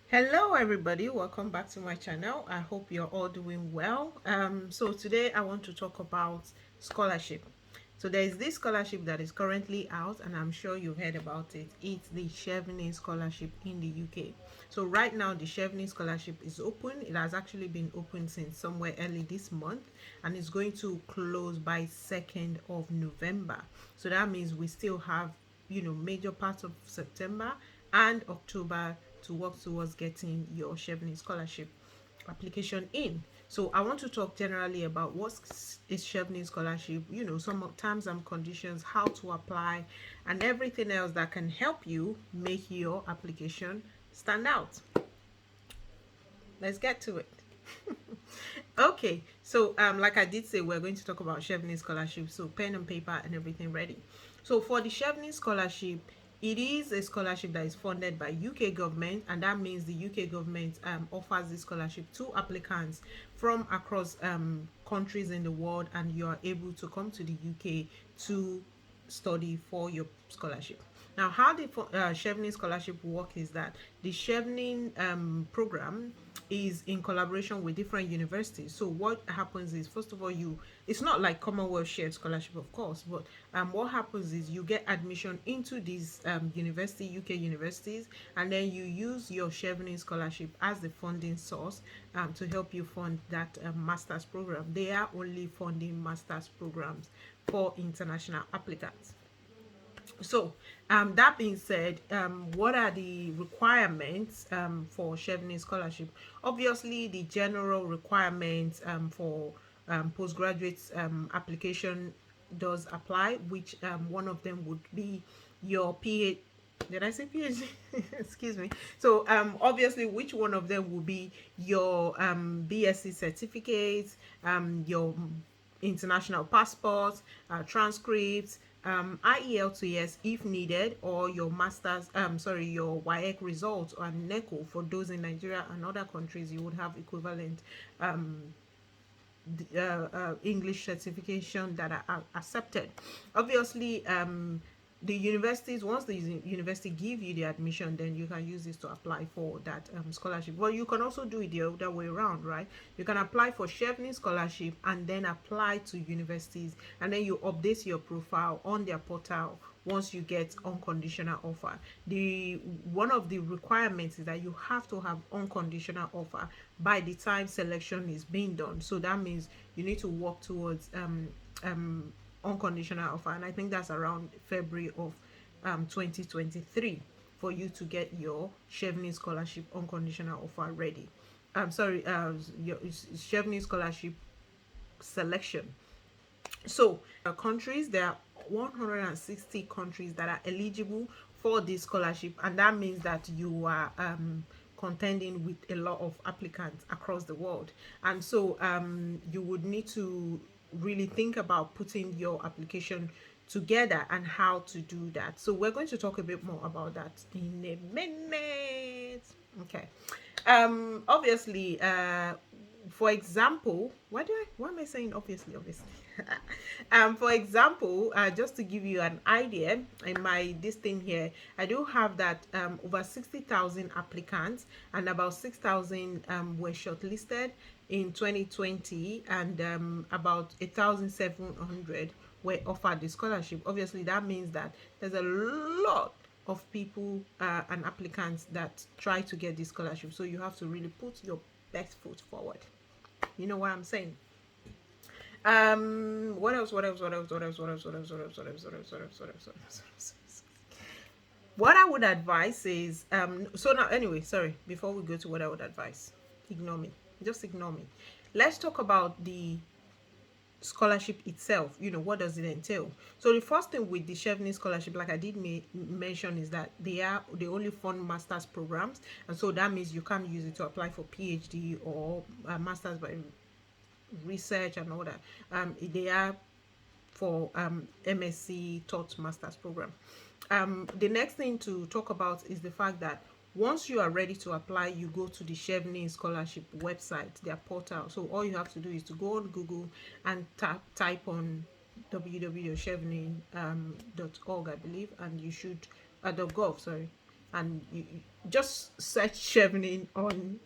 Hello everybody, welcome back to my channel. I hope you're all doing well. So today I want to talk about scholarship. So there is this scholarship that is currently out, and I'm sure you've heard about it. It's the Chevening scholarship in the UK. So right now the Chevening scholarship is open. It has actually been open since somewhere early this month, and it's going to close by 2nd of November. So that means we still have major parts of September and October to work towards getting your Chevening scholarship application in. So I want to talk generally about what is Chevening scholarship, some terms and conditions, how to apply, and everything else that can help you make your application stand out. Let's get to it. Okay, so like I did say, we're going to talk about Chevening scholarship. So pen and paper and everything ready. So for the Chevening scholarship, it is a scholarship that is funded by UK government, and that means the UK government offers this scholarship to applicants from across countries in the world, and you are able to come to the UK to study for your scholarship. Now, how the Chevening scholarship work is that the Chevening program is in collaboration with different universities. So what happens is, first of all, it's not like Commonwealth shared scholarship, of course, but what happens is you get admission into these UK universities, and then you use your Chevening scholarship as the funding source to help you fund that master's program. They are only funding master's programs for international applicants. So, that being said, what are the requirements for Chevening scholarship? Obviously, the general requirements for postgraduate application does apply, which one of them would be your PhD. Did I say PhD? Excuse me. So, obviously, which one of them will be your BSc certificate, your international passports, transcripts, IELTS if needed, or your master's, your WAEC results, or NECO for those in Nigeria and other countries. You would have equivalent English certification that are accepted. Obviously, the universities, once the university give you the admission, then you can use this to apply for that scholarship. Well, you can also do it the other way around, right? You can apply for Chevening scholarship and then apply to universities, and then you update your profile on their portal once you get unconditional offer. The one of the requirements is that you have to have unconditional offer by the time selection is being done. So that means you need to work towards unconditional offer, and I think that's around February of 2023 for you to get your Chevening scholarship unconditional offer ready. Your Chevening scholarship selection. So, countries, there are 160 countries that are eligible for this scholarship, and that means that you are contending with a lot of applicants across the world. And so, you would need to really think about putting your application together and how to do that. So, we're going to talk a bit more about that in a minute. Okay. Obviously, for example, why am I saying obviously? For example, just to give you an idea, in my this thing here, I do have that over 60,000 applicants, and about 6,000 were shortlisted in 2020, and about 1,700 were offered the scholarship. Obviously, that means that there's a lot of people and applicants that try to get this scholarship. So you have to really put your best foot forward. You know what I'm saying? What else? What else? What else? What else? What else? What else? What else? What else? What else? What else? What else? What else? What I would advise is so now anyway, sorry, before we go to what I would advise, ignore me. Just ignore me. Let's talk about the scholarship itself. What does it entail? So the first thing with the Chevening scholarship, like I did mention, is that they only fund master's programs, and so that means you can't use it to apply for PhD or master's by research and all that. They are for MSc taught master's program. The next thing to talk about is the fact that once you are ready to apply, you go to the Chevening scholarship website, their portal. So all you have to do is to go on Google and type on www.chevening.org, I believe, and you should .gov, sorry, and you just search Chevening on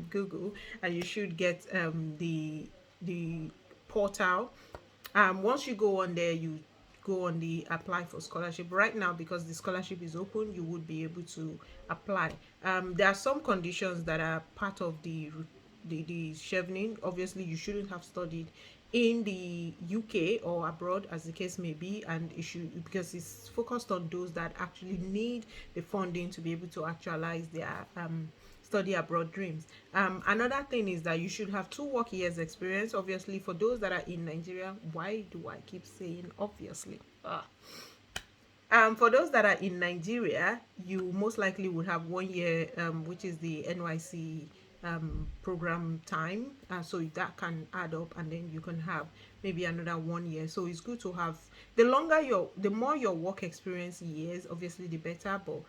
Google, and you should get the portal. Once you go on there, you go on the apply for scholarship. Right now, because the scholarship is open, you would be able to apply. There are some conditions that are part of the Chevening. Obviously, you shouldn't have studied in the UK or abroad, as the case may be, and it should, because it's focused on those that actually need the funding to be able to actualize their study abroad dreams. Another thing is that you should have 2 work years experience. Obviously, for those that are in Nigeria, why do I keep saying obviously? For those that are in Nigeria, you most likely would have 1 year, which is the NYC program time. So that can add up, and then you can have maybe another 1 year. So it's good to have the more your work experience years, obviously the better. But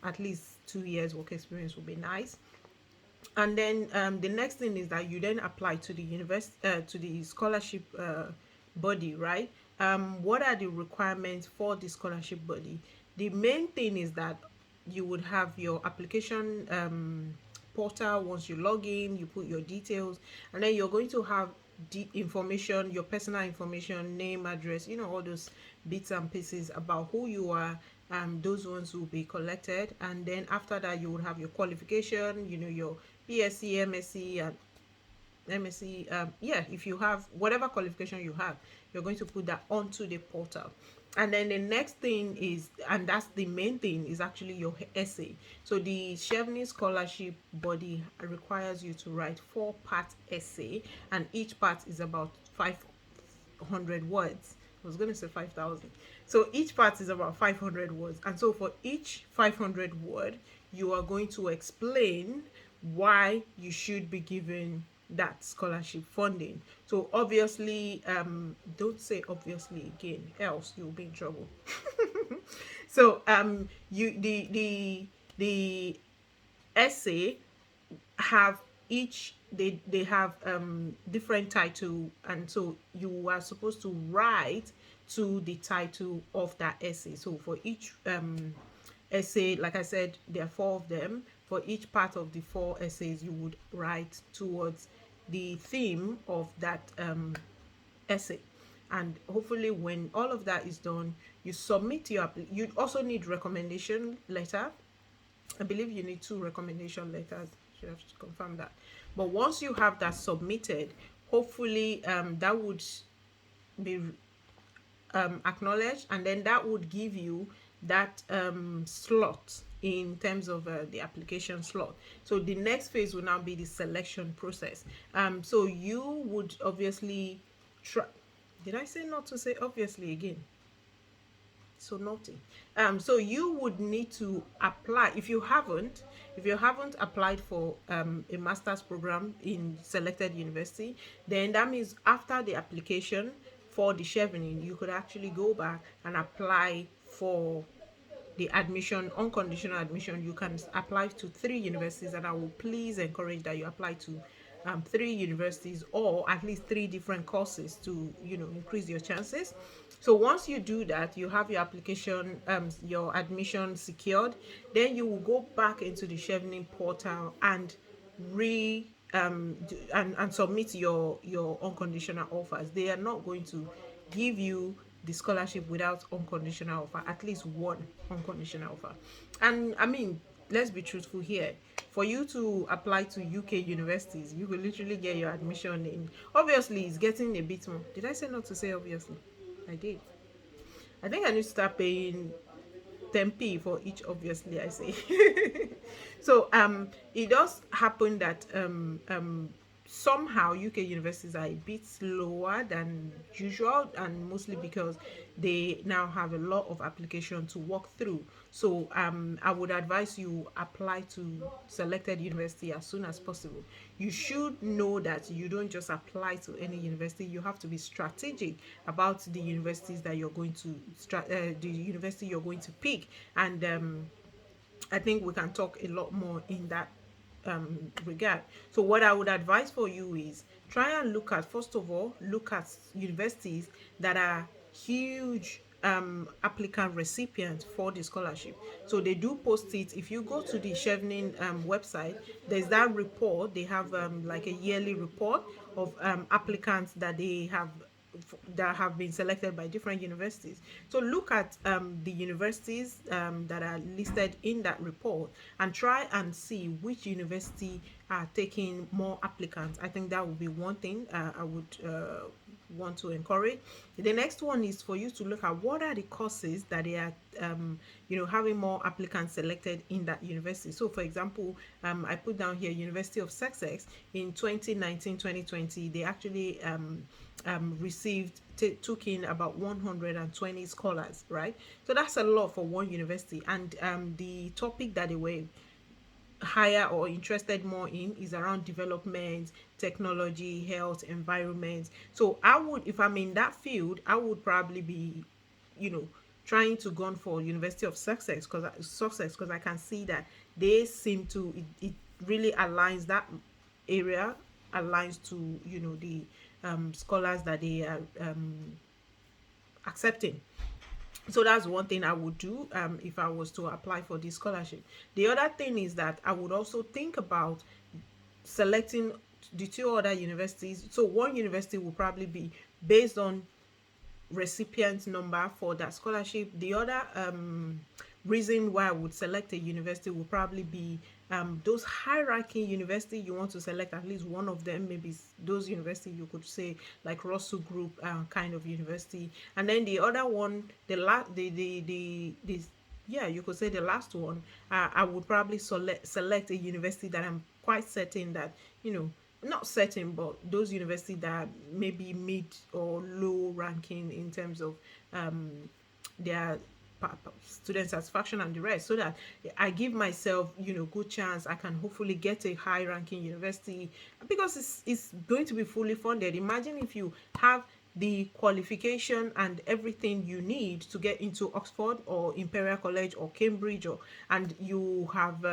at least 2 years work experience would be nice. And then the next thing is that you then apply to the to the scholarship body, right? What are the requirements for the scholarship body? The main thing is that you would have your application portal. Once you log in, you put your details, and then you're going to have the information, your personal information, name, address, all those bits and pieces about who you are. Those ones will be collected, and then after that you would have your qualification, your BSc, MSc, and MSc. Yeah, if you have whatever qualification you have, you're going to put that onto the portal. And then the next thing is, and that's the main thing, is actually your essay. So the Chevening scholarship body requires you to write 4-part essay, and each part is about 500 words. I was going to say 5,000. So each part is about 500 words. And so for each 500 word, you are going to explain why you should be given that scholarship funding. So obviously, don't say obviously again, else you'll be in trouble. So you the essay have each they have different title, and so you are supposed to write to the title of that essay. So for each essay, like I said, there are 4 of them. For each part of the 4 essays, you would write towards the theme of that essay. And hopefully when all of that is done, you submit you also need recommendation letter. I believe you need 2 recommendation letters. Should have to confirm that. But once you have that submitted, hopefully that would be acknowledged, and then that would give you that slot in terms of the application slot. So the next phase will now be the selection process. So you would obviously try. Did I say not to say obviously again? So naughty. So you would need to apply. If you haven't applied for a master's program in selected university, then that means after the application for the Chevening, you could actually go back and apply for the admission, unconditional admission. You can apply to 3 universities, and I will please encourage that you apply to 3 universities, or at least 3 different courses to increase your chances. So once you do that, you have your application, your admission secured. Then you will go back into the Chevening portal and and submit your unconditional offers. They are not going to give you the scholarship without unconditional offer, at least one unconditional offer. And I mean, let's be truthful here. For you to apply to UK universities, you will literally get your admission in. Obviously, it's getting a bit more. Did I say not to say obviously? I did. I think I need to start paying 10p for each, obviously I say. So it does happen that somehow UK universities are a bit slower than usual, and mostly because they now have a lot of application to walk through. So I would advise you apply to selected university as soon as possible. You should know that you don't just apply to any university. You have to be strategic about the universities that you're going to the university you're going to pick. And I think we can talk a lot more in that regard. So what I would advise for you is try and look at, first of all, look at universities that are huge applicant recipient for the scholarship. So they do post it. If you go to the Chevening website, there's that report. They have like a yearly report of applicants that have been selected by different universities. So look at the universities that are listed in that report and try and see which university are taking more applicants. I think that would be one thing I would want to encourage. The next one is for you to look at what are the courses that they are having more applicants selected in that university. So for example, I put down here University of Sussex in 2019-2020. They actually took in about 120 scholars, right? So that's a lot for one university. And the topic that they were higher or interested more in is around development, technology, health, environment. So I would, if I'm in that field, I would probably be, you know, trying to go for University of Sussex because I can see that they seem to it really aligns that area aligns to the scholars that they are accepting. So that's one thing I would do if I was to apply for this scholarship. The other thing is that I would also think about selecting the two other universities. So one university will probably be based on recipient number for that scholarship. The other reason why I would select a university will probably be those high-ranking university. You want to select at least one of them, maybe those university you could say like Russell Group kind of university, and then the other one, the last, the yeah, you could say the last one. I would probably select a university that I'm quite certain that not certain, but those universities that may be mid or low ranking in terms of their student satisfaction and the rest, so that I give myself good chance I can hopefully get a high ranking university, because it's going to be fully funded. Imagine if you have the qualification and everything you need to get into Oxford or Imperial College or Cambridge, and you have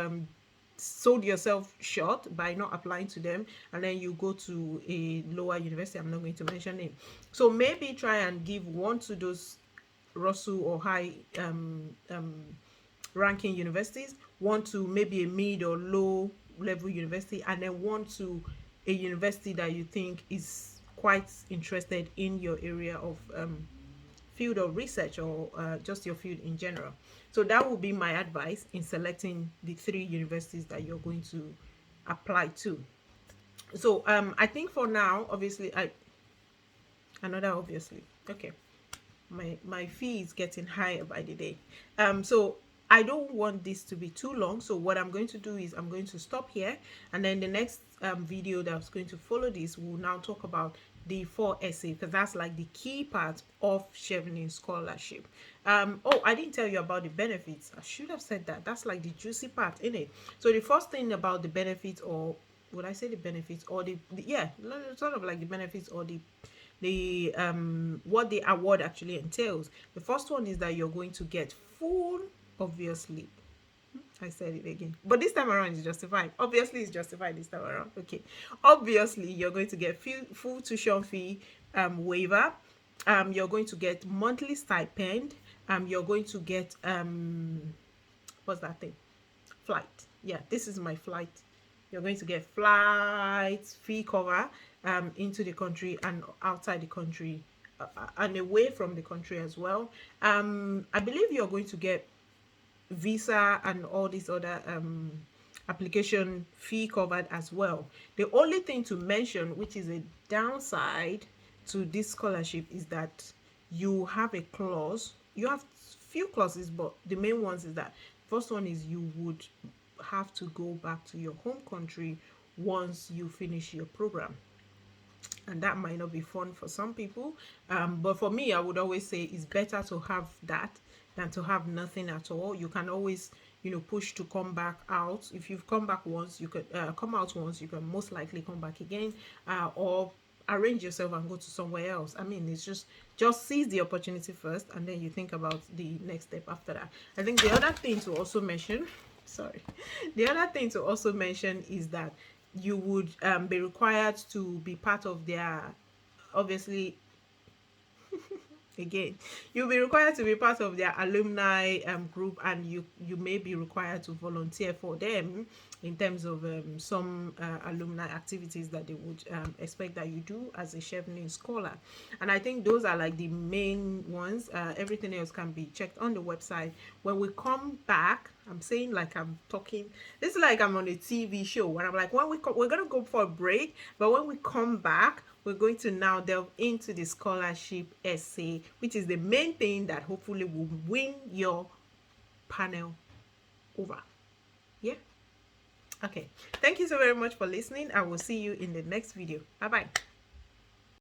sold yourself short by not applying to them, and then you go to a lower university. I'm not going to mention it. So maybe try and give one to those Russell or high ranking universities, one to maybe a mid or low level university, and then one to a university that you think is quite interested in your area of field of research, or just your field in general. So that would be my advice in selecting the three universities that you're going to apply to. So I think for now, obviously, another obviously, okay, my fee is getting higher by the day. So I don't want this to be too long, so what I'm going to do is I'm going to stop here, and then the next video that's going to follow this will now talk about the 4 essay, because that's like the key part of Chevening scholarship. Oh, I didn't tell you about the benefits. I should have said that. That's like the juicy part in it. So the first thing about the benefits, or would I say the benefits, or yeah, sort of like the benefits, or the what the award actually entails. The first one is that you're going to get full, obviously, I said it again, but this time around it's justified. Obviously it's justified this time around. Okay, obviously you're going to get full tuition fee waiver. You're going to get monthly stipend. You're going to get what's that thing, flight. Yeah, this is my flight. You're going to get flight fee cover into the country and outside the country, and away from the country as well. I believe you're going to get visa and all these other application fee covered as well. The only thing to mention, which is a downside to this scholarship, is that you have a clause. You have few clauses, but the main ones is that first one is you would have to go back to your home country once you finish your program, and that might not be fun for some people, but for me, I would always say it's better to have that than to have nothing at all. You can always push to come back out. If you've come back once, you could come out once, you can most likely come back again, or arrange yourself and go to somewhere else. I mean, it's just seize the opportunity first, and then you think about the next step after that. I think the other thing to also mention, sorry, the other thing to also mention is that you would be required to be part of their, obviously, again, you'll be required to be part of their alumni group, and you may be required to volunteer for them in terms of some alumni activities that they would expect that you do as a Chevening scholar. And I think those are like the main ones. Everything else can be checked on the website. When we come back, I'm saying like I'm talking, this is like I'm on a TV show where I'm like, when we're gonna go for a break, but when we come back, we're going to now delve into the scholarship essay, which is the main thing that hopefully will win your panel over. Yeah. Okay. Thank you so very much for listening. I will see you in the next video. Bye bye.